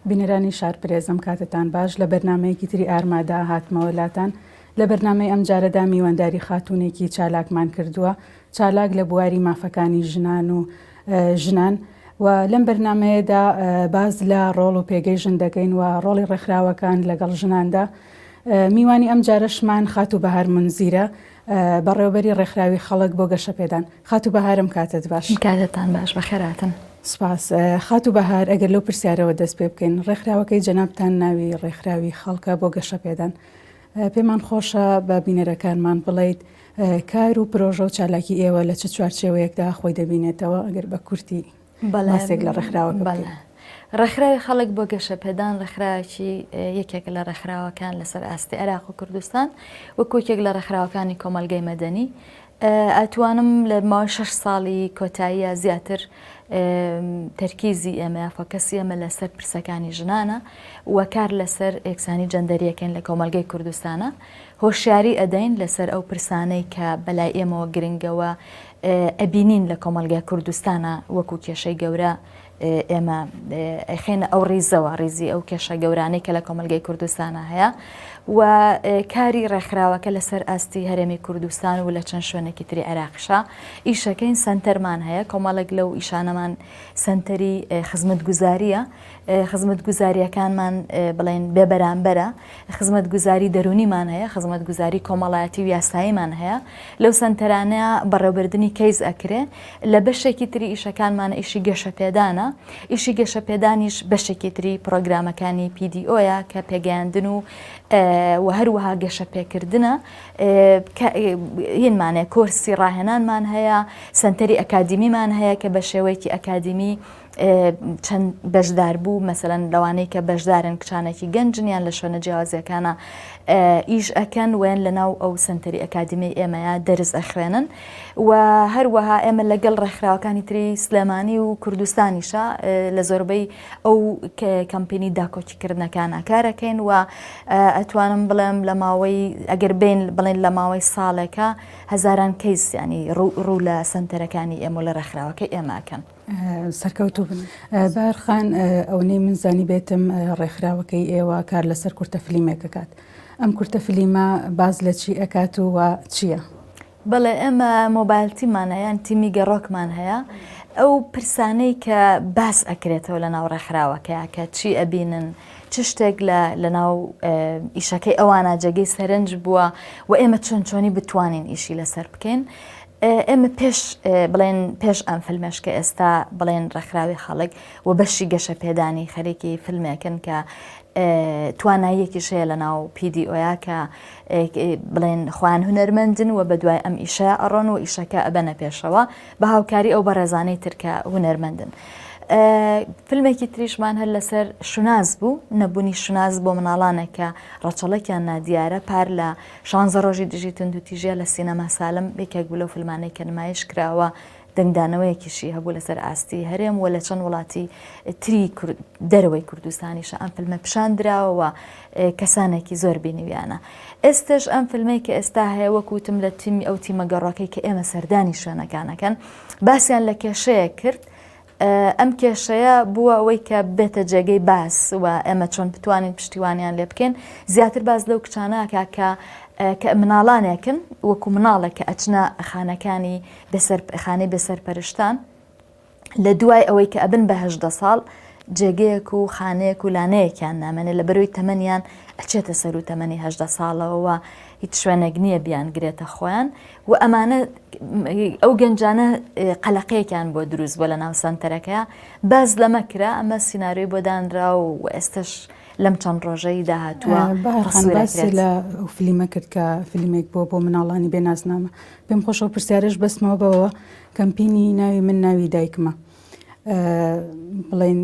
بینەرانی شارپرێزم کاتتان باش لە بەرنامەیەکی تری ئارمادا هاتمەوەلاتان لە بەرنامەی ئەم جارەدا میوانداری خاتونێکی چالاکمان کردووە چالاک لە بواری مافەکانی ژنان و ژنان و لەم بەرنامەیەدا باز لە ڕۆڵ و پێگەی ژن دەکەین و ڕۆڵی ڕێکخراوەکان لەگەڵ ژناندا میوانی ئەم جارەشمان خات و بەهار مونزیرە بەڕێوەبەری ڕێکخراوی خەڵک بۆ گەشەپێدان. خات و بەهارم کاتت باش. کاتتان باش بەخێراتن. سپاس. خات و بەهار ئەگەر لەو پرسیارەوە دەست پێ بکەین ڕێکخراوەکەی جەنابتان ناوی ڕێکخراوی خەڵکە بۆ گەشەپێدان. پێمان خۆشە بە بینەرەکانمان بڵێیت کار و پرۆژە و چالاکی ئێوە لە چ چوارچێوەیەکدا خۆی دەبینێتەوە ئەگەر بە کورتی ماسێک لە ڕێکخراوەکە بڵێ. ڕێکخراوی خەڵک بۆ گەشەپێدان ڕێکخراوێکی یەکێک لە ڕێکخراوەکان لەسەر ئاستی عێراق و کوردستان وەکو یەکێک لە ڕێکخراوەکانی کۆمەلگەی مەدەنی. ئەتوانم لە ماوەی 6 ساڵی کۆتاییە زیاتر تەرکیزی ئێمە فۆکەسی ئێمە لەسەر پرسەکانی ژنانە و کار لەسەر یەکسانی جەندەریەکەن لە کۆمەلگەی کوردستانە. هۆشیاری ئەدەین لەسەر ئەو پرسانەی کە بەلای ئێمەوە گرنگەوە ئەبینین لە کۆمەلگای کوردستانە وەکو کێشەی گەورە ئێمە خێنە ئەو ڕیزەوە ڕیزی ئەو کێشە گەورانەی کە لە کۆمەلگای کوردستانە هەیە و کاری ڕێکخراوەکە لەسەر ئاستی هەرێمی کوردستان و لە چەند شوێنێکی تری عێراقشە ئیشەکەین سنتەرمان هەیە کۆمەڵێک لەو ئیشانەمان سنتەری خزمەتگوزاریە خزمەتگوزاریەکانمان بڵێن بێبەرامبەرە خزمەتگوزاری دەرونیمان هەیە خزمەتگوزاری کۆمەڵایەتی و یاساییمان هەیە لەو سنتەرانەیە بەڕێوەبردننی کەیز ئەکرێ لە بەشێکی تری ئیشەکانمانە ئیشی گەشەپێدانە ئیشی گەشەپێدانیش بەشێکی تری پرۆگرامەکانی PDOیە کە پێگەیاندن و هەروەها گەشەپێکردنە هینمانێ کۆرسی ڕاهێنانمان هەیە سنتەری ئەکادیمیمان هەیە کە بە شێوەیەکی ئەکادیمی چەند بەشدار بوو مەسەلەن لەوانەیە کە بەشدارن کچانێکی گەنجنیان لە شوێنە جیاوازیەکانە ئیش ئەکەن وێن لەناو ئەو سنتەری ئەکادیمی ئێمەیە دەرز ئەخوێنن و هەروەها ئێمە لەگەڵ ڕێکخراوەکانی تری سلێمانی و کوردستانیشە لە زۆربەی ئەو کەمپینی داکۆکیکردنەکانە کارەکەین و ئەتوانم بڵێم لە ماوەی ئەگەر بین بڵێن لە ماوەی ساڵێکە هەزاران کەیس ینی ڕوو لە سنتەرەکانی ئێمە لە ڕێکخراوەکەی ئێماکەن. سەرکەوتوو بن. بەهارخان ئەوەی من زانی بێتم ڕێکخراوەکەی ئێوە کار لەسەر کورتە فلیمێکەکات. ئەم کورتە فلیمە باز لە چی ئەکات و چییە؟ بەڵێ ئێمە مۆبایلتیمان هەیە تیمی گەڕۆکمان هەیە ئەو پرسانەی کە باس ئەکرێتەوە لە ناو ڕێکخراوەکەیە کە چی ئەبینن چ شتێک لە ناو ئیشەکەی ئەوانە جێگەی سەرنج بووە و ئێمە چۆن چۆنی بتوانین ئیشی لەسەر بکەین. ئێمە بڵێن پێش ئەم فیلمێشکە ئێستا بڵێن ڕێکخراوی خەڵک و بەشی گەشەپێدانی خەریکی فیلمێکن کە تواناییەکی شەیە لە ناو PDOیا کە بڵێن خوان هونەرمەندن و بە دوای ئەم ئیشە ئەڕۆن و ئیشەکە ئەبەنە پێشەوە بە هاوکاری ئەو بەڕێزانەی ترکە هونەرمەندن. فیلمێکی تریشمان هەر لەسەر شوناز بوو نەبوونی شوناز بۆ مناڵانێکە ڕەچەڵێکیان نادیارە پار لە 16 ڕۆژی دژی تونندوتیژە لە سینەما سالم بێکێک بوو لەو فیلمانەی کە نمایش کراوە دەنگدانەوەیەکیشی هەبوو لەسەر ئاستی هەرێم و لە چەند وڵاتی تری دەرەوەی کوردستانیشە ئەم فیلمە پیشاندراوە کەسانێکی زۆر بینیویانە. ئێستش ئەم فیلمەی کە ئێستا هەیە وەکوتم لە تیمی ئەو تیمە گەڕۆکەی کە ئێمە سەردانی شوێنەکانەکەن باسییان لە کێشەیە کرد ئەم کێشەیە بووە ئەوەی کە بێتە جێگەی باس و ئێمە چۆن بتوانین پشتیوانیان لێ بکەین زیاتر باز لەو کچانەکە کە مناڵانێکن وەکو مناڵێک کە ئەچنە خانەکانی خانەی بەسەرپەرشتان لە دوای ئەوەی کە ئەبن بە 18 ساڵ جێگەیەک و خانەیەک و لانەیەکیان نامێنێت لە بەرەوەی تەمەنیان ئەچێتە سەر و تەمەنی 18 ساڵەوە هیچ شوێنێک نییە بیان گرێتە خۆیان و ئەمانە ئەو گەنجانە قەلەقەیەکیان بۆ دروست بۆ لە ناو سەنتەرەکە باز لەمەکرا ئەمە سیناریۆی بۆ دانرا و ئێستش لەم چەند ڕۆژەی داهاتووە باسی لە ئەو فیلمە کرد کە فیلمێک بۆ مناڵانی بێنازنامە پێم خۆشەوە پرسیارش بەسمەوە بەوە کەمپینی ناوی من ناوی دایکمە بڵێن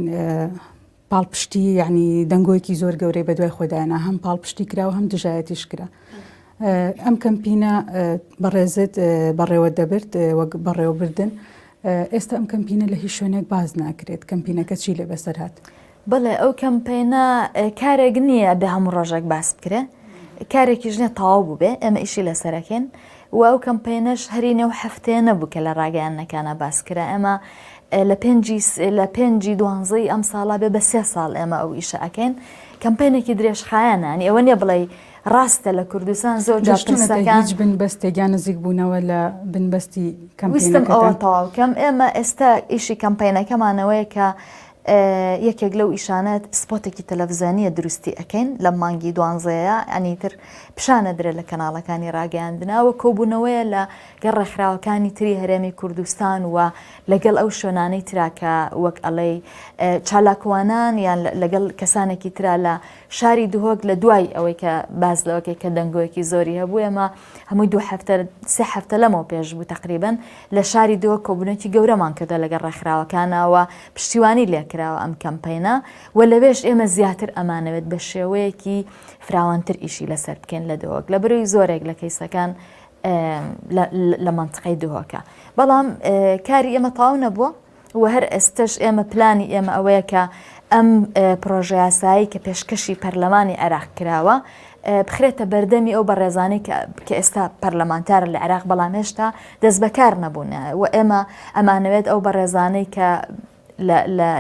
پاڵپشتی یعنی دەنگۆیەکی زۆر گەورەی بە دوای خۆدایانە هەم پاڵپشتی کرا و هەم دژایەتیش کرا. ئەم کەمپینە بەڕێزت بەڕێوە دەبرد وەک بەڕێوەبردن ئێستا ئەم کەمپینە لە هیچ شوێنێک باز ناکرێت کەمپینەکە چی لێ بەسەر هات؟ بڵێ ئەو کەمپینە کارێک نییە بە هەموو ڕۆژێک باس بکرێ کارێکی ژنێ تەواو بوو بێ ئێمە ئیشی لەسەرەکەین و ئەو کەمپینەش هەرینە و هەفتەیە نەبوو کە لە ڕاگەیانەکانە باس کرا ئێمە لە پێنجی دوانزەی ئەم ساڵا بێ بە 3 ساڵ ئێمە ئەو ئیشە ئەکەین کەمپینێکی درێژخایەنانی ئەوە نیە بڵێ ڕاستە لە کوردستان زۆر جاپرسەکان بنبەستێکیان نزیک بوونەوە لە بنبەستی ویستم ئەوە تەواوکەم ئێمە ئێستا ئیشی کەمپینەکەمانەوەیە کە یەکێک لەو ئیشانەت سپۆتێکی تەلەڤیزیۆنیە دروستی ئەەکەین لە مانگی دوانزەیە ئەنیتر پیشانە درێ لە کەناڵەکانی ڕاگەیاندناوە کۆبوونەوەیە لە گەڕ ڕێکخراوەکانی تری هەرێمی کوردستان و لەگەڵ ئەو شوێنانەی تراکە وەک ئەڵێ چالاکوانان یان لەگەڵ کەسانێکی ترا لە شاری دهۆک لە دوای ئەوەی کە باز لەوەکێک کە دەنگۆیەکی زۆری هەبوو ئێمە هەمووی 2 هەفتە لەمەوە پێش بوو تقریبن لە شاری دهۆک کۆبوونێکی گەورەمان کردە لەگەڵ ڕێکخراوەکانەوە پشتیوانی لێکراوە ئەم کەمپینە و لەوێش ئێمە زیاتر ئەمانەوێت بە شێوەیەکی فراوانتر ئیشی لەسەر بکەین لە دهۆک لە بەروی زۆرێک لە کەیسەکان لە منتقەی دهۆکە بەڵام کاری ئێمە تاو نەبووە و هەر ئێستش ئێمە پلانی ئێمە ئەوەیە کە ئەم پرۆژە یاسایی کە پێشکەشی پەرلەمانی عێراق کراوە بخرێتە بەردەمی ئەو بەڕێزانەی کە ئێستا پەرلەمانتارە لە عێراق بەڵام هێشتا دەست بەکار نەبوون و ئێمە ئەمانەوێت ئەو بەڕێزانەی کە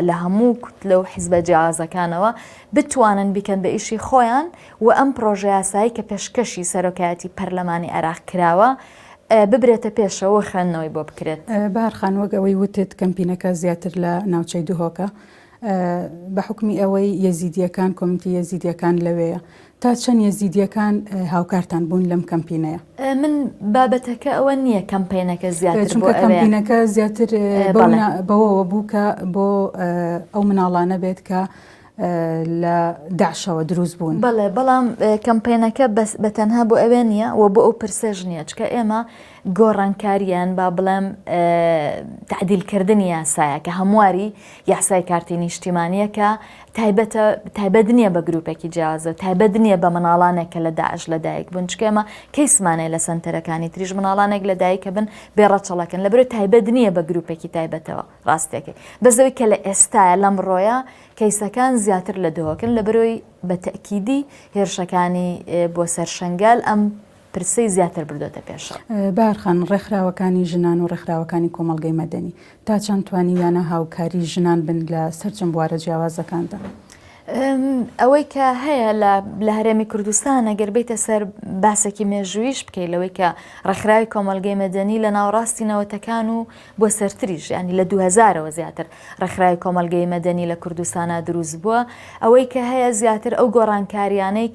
لە هەموو لەو حیزبە جیازەکانەوە بتوانن بیکەن بە ئیشی خۆیان و ئەم پرۆژە یاسایی کە پێشکەشی سەرۆکایەتی پەرلەمانی عێراق کراوە ببرێتە پێشەوە خوێندنەوەی بۆ بکرێت. بەهار وەک ئەوەی وتت کەمپینەکە زیاتر لە ناوچەی دهۆکە بە حکمی ئەوەی یەزیدیەکان کۆمیتی یەزیدیەکان لەوەیە تا چەند یەزیدیەکان هاوکارتان بوون لەم کەمپینەیە؟ من بابەتەکە ئەوە نییە کەمپینەکە زیاتر چونکە کەمپینەکە زیاتر بەوەوە بوو کە بۆ ئەو مناڵانە بێت کە لە داعشەوە دروست بوون. بەڵێ بەڵام کەمپینەکە بە تەنها بۆ ئەوێ نییە و بۆ ئەو پرسێژ نییە چکە ئێمە گۆڕانکاریان با بڵێم تعدیلکردنی یاسایە کە هەمواری یاسای کارتی نیشتیمانیە کە تایبەت نییە بە گروپێکی جیازە تایبەت نییە بە مناڵانێک کە لە داعش لەدایک بوون چکە ئێمە کەیسمانەیە لە سنتەرەکانی تریژ مناڵانێک لەدایکە بن بێڕەچەڵەکەن لەبەرەوەی تایبەت نییە بە گروپێکی تایبەتەوە ڕاستێکی بەزەوەی کە لە ئێستاە لەم ڕۆیە کەیسەکان زیاتر لە دهۆکن لەبەرەوەی بە تەکیدی هێرشەکانی بۆ سەرشەنگال ئەم پرسەی زیاتر بردۆتە پێشەوە. بەهار ڕێکخراوەکانی ژنان و ڕێکخراوەکانی کۆمەڵگەی مەدەنی تا چەند توانیویانە هاوکاری ژنان بن لە سەرجەم بوارە جیاوازەکاندا؟ ئەوەی کە هەیە لە هەرێمی کوردستان ئەگەر بێتە سەر باسێکی مێژوویش بکەیت لەوەی کە ڕێکخراوی کۆمەڵگەی مەدەنی لە ناوڕاستی نەوەتەکان و بۆ سەرتریش ینی لە 2000ەوە زیاتر ڕێکخراوی کۆمەڵگەی مەدەنی لە کوردستانە دروست بووە ئەوەی کە هەیە زیاتر ئەو گۆڕانکاریانەی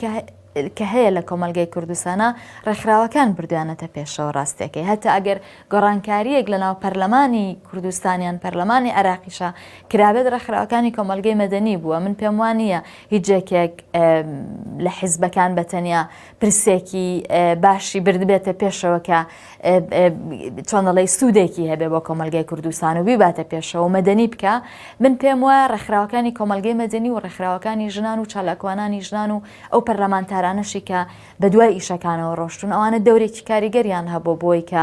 کە هەیە لە کۆمەلگەی کوردستانە ڕێکخراوەکان بردوانەتە پێشەوە ڕاستێکی هەتا ئەگەر گۆڕانکاریەک لە ناو پەرلەمانی کوردستانیان پەرلەمانی عێراقیشە کرابێت ڕێکخراوەکانی کۆمەلگەی مەدەنی بووە من پێم وانە هیچ جێکێک لە حیزبەکان بەتەنیا پرسێکی باشی بردبێتە پێشەوە کە چۆنەڵی سوودێکی هەبێ بۆ کۆمەلگەی کوردستان و بیباتە پێشەوە مەدەنی بکە من پێم وایە ڕێکخراوەکانی کۆمەلگەی مەدەنی و ڕێکخراوەکانی ژنان و چالاکوانانی ژنان و ئەو پەرلەمانتارانەشی کە بە دوای ئیشەکانەوە ڕۆشتون ئەوانە دەورێکی کاریگەریان هەبوو بۆی کە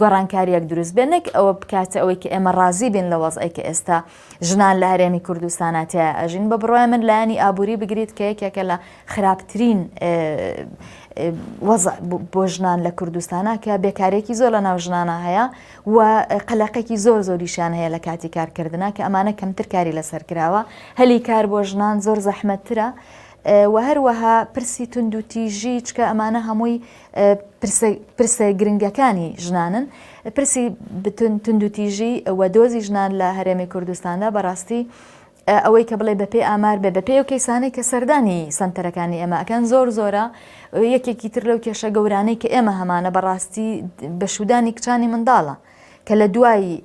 گۆڕانکاریەک دروست بێنێک ئەوە بکاتە ئەوەی کە ئێمە ڕازی بین لە وەزعی کە ئێستا ژنان لە هەرێمی کوردستاناتەیە ئەژین بە بڕۆی من لایانی ئابووری بگریت کە یەکێکە لە خراپترین وەزع بۆ ژنان لە کوردستانە کە بێکارێکی زۆر لە ناو ژنانە هەیە و قەلەقێکی زۆر زۆریشیان هەیە لە کاتی کارکردنا کە ئەمانە کەمتر کاری لەسەر کراوە هەلی کار بۆ ژنان زۆر زەحمەتترە و هەروەها پرسی تونند و تیژی چکە ئەمانە هەمووی پرسە گرنگەکانی ژنانن پرسی تونند و تیژی و دۆزی ژنان لە هەرێمی کوردستاندا بەڕاستی ئەوەی کە بڵێ بەپێ ئامار بێ بەپێ و کەیسانەی کە سەردانی سنتەرەکانی ئێمە ئەکەن زۆر زۆرە یەکێکی تر لەو کێشە گەورانەی کە ئێمە هەمانە بەڕاستی بەشودانی کچانی منداڵە کە لە دوای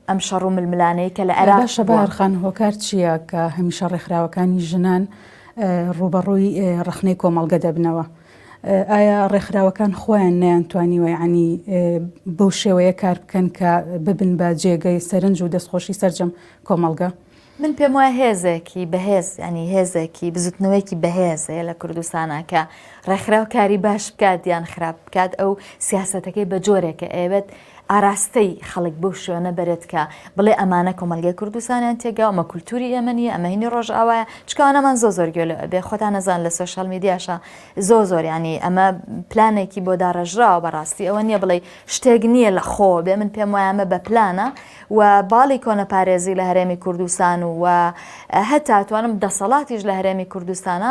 ئەم شەڕ و ململانەی کە لە عێراق باشە بەهارخان هۆکار چییە کە هەمیشە ڕێکخراوەکانی ژنان ڕوبەڕووی ڕخنەی کۆمەڵگە دەبنەوە ئایا ڕێکخراوەکان خۆیان نەیانتوانیوە یعنی بەو شێوەیە کار بکەن کە ببن بە جێگەی سەرنج و دەستخۆشی سەرجەم کۆمەڵگە؟ من پێم وایە هێزێکی بەهێز ینی هێزێکی بزوتنەوەیکی بەهێز هەیە لە کوردستانە کە ڕێکخراو کاری باش بکات یان خراپ بکات ئەو سیاسەتەکەی بە جۆرێکە ئێوێت ئاراستەی خەڵک بەو شوێنە بێت کە بڵێ ئەمانە کۆمەلگەی کوردستانیان تێگا ئەمە کولتوری ئێمەنیە ئەمە هینی ڕۆژ ئاوایە چکانەمان زۆر گوێ لە بێ خۆتان نەزان لە سۆشال میدیاشە زۆر ینی ئەمە پلانێکی بۆ داڕژراوە بەڕاستی ئەوە نییە بڵێ شتێک نییە لە خۆ بێ من پێم وایە ئەمە بە پلانە و باڵی کۆنەپارێزی لە هەرێمی کوردستان و هەتا توانم دەسەڵاتیش لە هەرێمی کوردستانە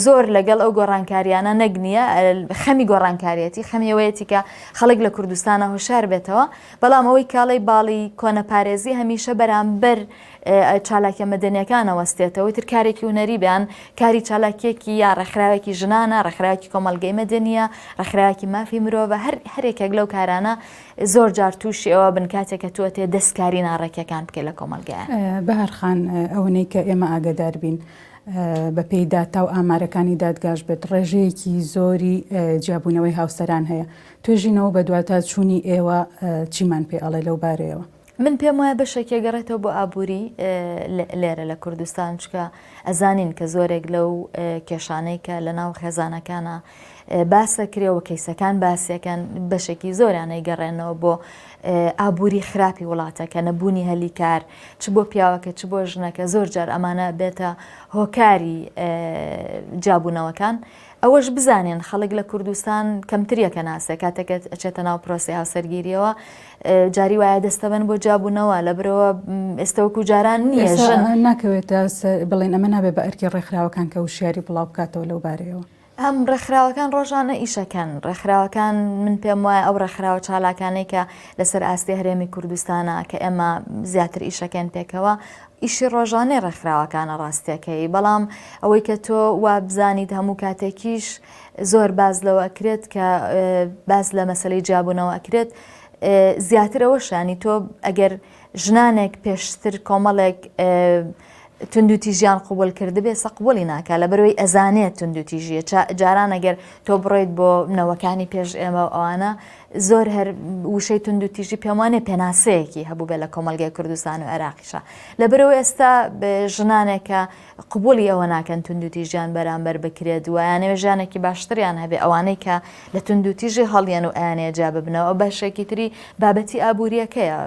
زۆر لەگەڵ ئەو گۆڕانکاریانە نەگنیە خەمی گۆڕانکاریەتی خەمیەوەیەتی کە خەڵک لە کوردستانە هۆشار بێتەوە بەڵام ئەوەی کاڵی باڵی کۆنەپارێزی هەمیشە بەرامبەر چالاکیە مەدەنیەکانە وەستێتەوەی تر کارێکی هونەری بیان کاری چالاکیەکی یا ڕێکخراوێکی ژنانە ڕێکخراوێکی کۆمەلگەی مەدەنیە ڕێکخراوێکی مافی مرۆڤە هەرێکێک لەو کارانە زۆر جار تووشی ئەوە بن کاتێک کە تۆ تێ دەستکاری ناڕێکیەکان بکەیت لە کۆمەلگایە. بەهار خان ئەوەی کە ئێمە ئاگادار بین بە پێیدا تا و ئامارەکانی دادگاش بێت ڕێژەیەکی زۆری جیابوونەوەی هاوسەران هەیە توێژینەوە بە دواتە چوونی ئێوە چیمان پێ ئەڵێ لەو بارەیەوە. من پێم وایە بەشێکی گەڕێتەوە بۆ ئابووری لێرە لە کوردستان چکە ئەزانین کە زۆرێک لەو کێشانەی کە لە ناو خێزانەکانە باسە کرێەوە کەیسەکان باسیەکان بەشێکی زۆریانەی گەڕێنەوە بۆ ئابووری خراپی وڵاتە کە نەبوونی هەلی کار چ بۆ پیاوەکە چ بۆ ژنەکە زۆر جار ئەمانە بێتە هۆکاری جابوونەوەکان. ئەوەش بزانێن خەڵک لە کوردستان کەمتریەکە ناسێ کاتێکە ئەچێتە ناو پرۆسی هاوسەرگیریەوە جاری وایە دەستەبەن بۆ جابوونەوە لە برەوە ئێستاوەکو جاران نییە ناکەوێتە بڵێن ئەمە نابێت بە ئەرکی ڕێکخراوەکان کە وشیاری بڵاو بکاتەوە لەو بارەیەوە. ئەم ڕێکخراوەکان ڕۆژانە ئیشەکەن ڕێکخراوەکان من پێم وایە ئەو ڕێکخراوە چالاکانەی کە لەسەر ئاستی هەرێمی کوردستانە کە ئێمە زیاتر ئیشەکەن پێکەوە ئیشی ڕۆژانەی ڕێکخراوەکانە ڕاستیەکەی بەڵام ئەوەی کە تۆ وا بزانیت هەموو کاتێکیش زۆر باز لەوە ئەکرێت کە باز لە مەسەلەی جیابوونەوە ئەکرێت زیاتر ئەوەشانی تۆ ئەگەر ژنانێک پێشتر کۆمەڵێک تونندوتیژیان قوبول کرده بێ سەقبولی ناکە لە بەرەوەی ئەزانێت تونندوتیژیە جاران ئەگەر تۆ بڕۆیت بۆ نەوەکانی پێش ئێمە ئەوانە زۆر هەر وشەی تونندوتیژی پێوانێ پێناسەیەکی هەبوو بێ لە کۆمەلگای کوردستان و عێراقیشە لە بەرەوەی ئێستا ژنانێکە قبولی ئەوە ناکەن تونندوتیژیان بەرامبەر بکرێت و یانەوە ژانێکی باشتریان هەبێ ئەوانەی کە لە تونندوتیژی هەڵیان و ئەیانەیە جا ببنەوە بەشێکی تری بابەتی ئابوووریەکەیە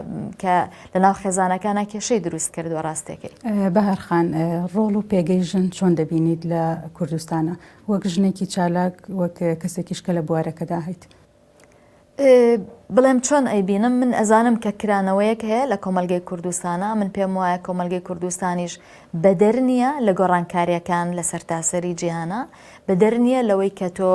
کە لە ناو خێزانەکانە کێشەی دروست کردووە ڕاستێکی. بەهار خان ڕۆڵ و پێگەی ژن چۆن دەبینیت لە کوردستانە وەک ژنێکی چالاک وەک کەسێکیشکە لە بوارەکەدا هەیت؟ بڵێم چۆن ئەیبینم من ئەزانم کە کرانەوەیەک هەیە لە کۆمەلگەی کوردستانە من پێم وایە کۆمەلگەی کوردستانیش بەدەر نییە لە گۆڕانکاریەکان لە سەرتاسەری جیهانە بەدەر نییە لەوەی کە تۆ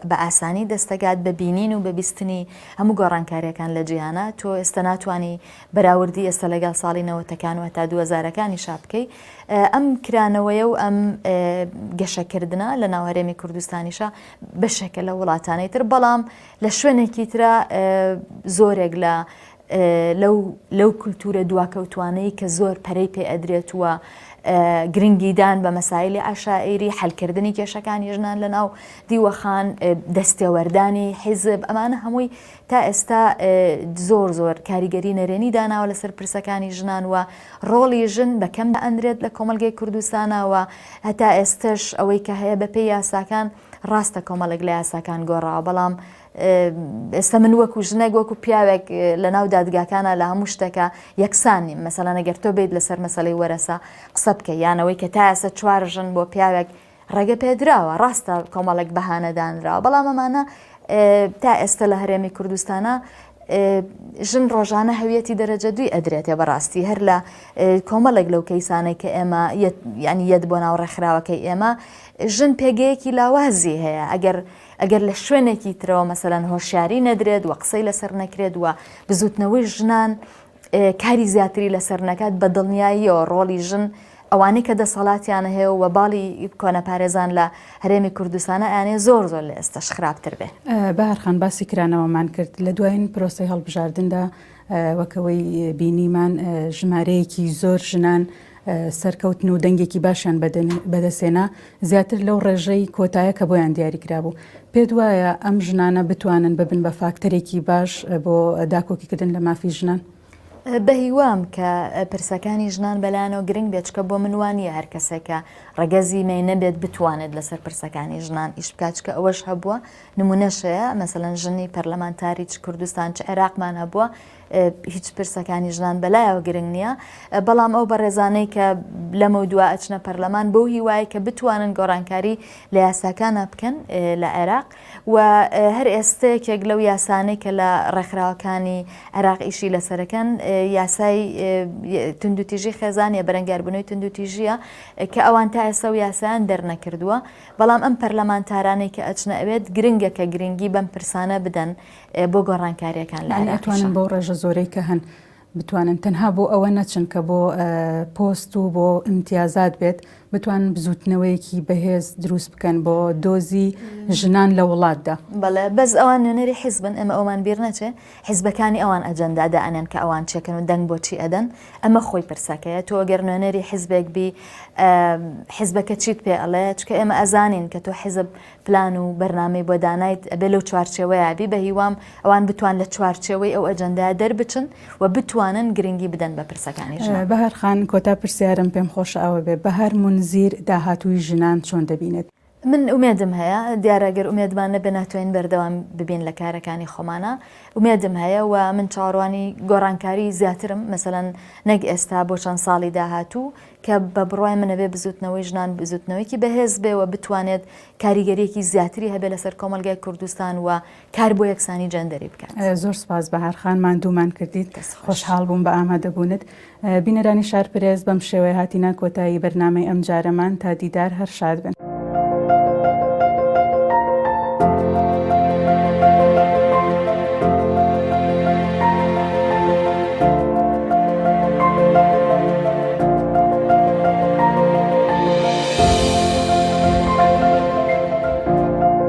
بە ئاسانی دەستەگات بە بینین و بە بیستنی هەموو گۆڕانکاریەکان لە جیهانە تۆ ئێستا ناتوانانی بەراوردی ئێستا لەگەڵ ساڵی نەوەتەکان و تا 2000ەکانی شا بکەی ئەم کرانەوەیە و ئەم گەشەکردنە لە ناو هەرێمی کوردستانیشە بەشێکە لە وڵاتانەی تر بەڵام لە شوێنێکی ترە زۆرێک لەو کولتورە دواکەوتوانەی کە زۆر پەرەی پێ ئەدرێت وە گرنگیدان بە مەسایلی عشائری حەلکردنی کێشەکانی ژنان لە ناو دیوەخان دەستێوەردانی حیزب ئەمانە هەمووی تا ئێستا زۆر کاریگەری نەرێنی داناوە لەسەر پرسەکانی ژنان و ڕۆڵی ژن بەکەم ئەندرێت لە کۆمەلگەی کوردستانەوە هەتا ئێستش ئەوەی کە هەیە بەپێی یاساکان ڕاستە کۆمەڵێک لە یاساکان گۆڕاوە بەڵام ئێستا من وەکو ژنێک وەکو پیاوێک لە ناو دادگاکانە لە هەموو شتێکە یەکسانی مەسەڵەن ئەگەر تۆ بیت لەسەر مەسەلەی وەرەسە قسە بکە یانەوەی کە تا ئێستا 4 ژن بۆ پیاوێک ڕێگە پێدراوە ڕاستە کۆمەڵێک بەهانەدانراوە بەڵام ئەمانە تا ئێستا لە هەرێمی کوردستانە ژن ڕۆژانە هەویەتی دەرەجە دوی ئەدرێتێ بەڕاستی هەر لە کۆمەڵێک لەو کەیسانەی کە ئێمە ینی یەت بۆ ناو ڕێکخراوەکەی ئێمە ژن پێگەیەکی لاوازی هەیە ئەگەر لە شوێنێکی ترەوە مەسەلەن هۆشیاری نەدرێت و قسەی لەسەر نەکرێت وە بزوتنەوەی ژنان کاری زیاتری لەسەر نەکات بە دڵنیاییەوە ڕۆڵی ژن ئەوانەی کە دەسەڵاتیانە هەیە و باڵی کۆنەپارێزان لە هەرێمی کوردستانە ئەیانێ زۆر لە ئێستاش خراپتر بێ. بەهارخان باسی کرانەوەمان کرد لە دوایین پرۆسی هەڵبژاردندا وەکەوەی بینیمان ژمارەیەکی زۆر ژنان سەرکەوتن و دەنگێکی باشیان بەدەسێنا زیاتر لەو ڕێژەی کۆتایە کە بۆیان دیاریکرا بوو. پێت وایە ئەم ژنانە بتوانن ببن بە فاکتەرێکی باش بۆ داکۆکیکردن لە مافی ژنان؟ بەهیوام کە پرسەکانی ژنان بەلایەنەوە گرنگ بێت چکە بۆ منوانیە هەر کەسێکە ڕەگەزی مەی نەبێت بتوانێت لەسەر پرسەکانی ژنان ئیش بکات چکە ئەوەش هەبووە نمونەشەیە مەسەڵەن ژنی پەرلەمانتاری چ کوردستان چ عێراقمان هەبووە هیچ پرسەکانی ژنان بەلایەوە گرنگ نییە بەڵام ئەو بەڕێزانەی کە لەمە دووە ئەچنە پەرلەمان بەو هیوای کە بتوانن گۆڕانکاری لە یاساکانە بکەن لە عێراق و هەر ئێستەیەکێک لەو یاسانەی کە لە ڕێکخراوەکانی عێراق ئیشی لەسەرەکەن یاسای تونندوتیژی خێزانیە بەرەنگاربوونەوەی تونندوتیژیە کە ئەوان تا ئێستا و یاسایان دەرنەکردووە بەڵام ئەم پەرلەمانتارانەی کە ئەچنە ئەوێت گرنگە کە گرنگی بەم پرسانە بدەن بۆ گۆڕانکاریەکان لە ئەتوانن بۆ ڕێژە زۆرەی کە هەن بتوانن تەنها بۆ ئەوە نەچن کە بۆ پۆست و بۆ امتیازات بێت بتوانن بزوتنەوەیەکی بەهێز دروست بکەن بۆ دۆزی ژنان لە وڵاتدا بەڵێ بەس ئەوان نوێنەری حیزبن ئەمە ئەومان بیر نەچێ حیزبەکانی ئەوان ئەجەندادا ئەنێن کە ئەوان چێکن و دەنگ بۆچی ئەدەن ئەمە خۆی پرسەکەیە تۆ ئەگەر نوێنەری حیزبێک بی حیزبەکە چیت پێ ئەڵێ چکە ئێمە ئەزانین کە تۆ حیزب پلان و بەرنامەی بۆ دانایت ئەبێ لەو چوارچێوەیە بی بە هیوام ئەوان بتوان لە چوارچێوەی ئەو ئەجەندای دەربچن و بتوانن گرنگی بدەن بە پرسەکانی ژنان. بەهار خان کۆتا پرسیارم پێم خۆشە ئەوە بێ بەهار مونزیر داهاتووی ژنان چۆن دەبینێت؟ من ئومێدم هەیە دیارەگەر ئومێدمان نەبێ ناتوانین بەردەوام ببین لە کارەکانی خۆمانە ئومێدم هەیە و من چاڕوانی گۆڕانکاری زیاترم مەسەڵەن نەک ئێستا بۆ چەند ساڵی داهاتوو کە بە بڕوای منەبێ بزوتنەوەی ژنان بزوتنەوەیکی بەهێز بێ و بتوانێت کاریگەریەکی زیاتری هەبێ لەسەر کۆمەلگای کوردستان و کار بۆ یەکسانی جەندەری بکات. زۆر سپاس بەهار خان ماندوومان کردیت خۆشحاڵ بووم بە ئامادەبوونت. بینەرانی شارپرێز بەم شێوەیە هاتینە کۆتایی بەرنامەی ئەم جارەمان تا دیدار هەر شاد بن.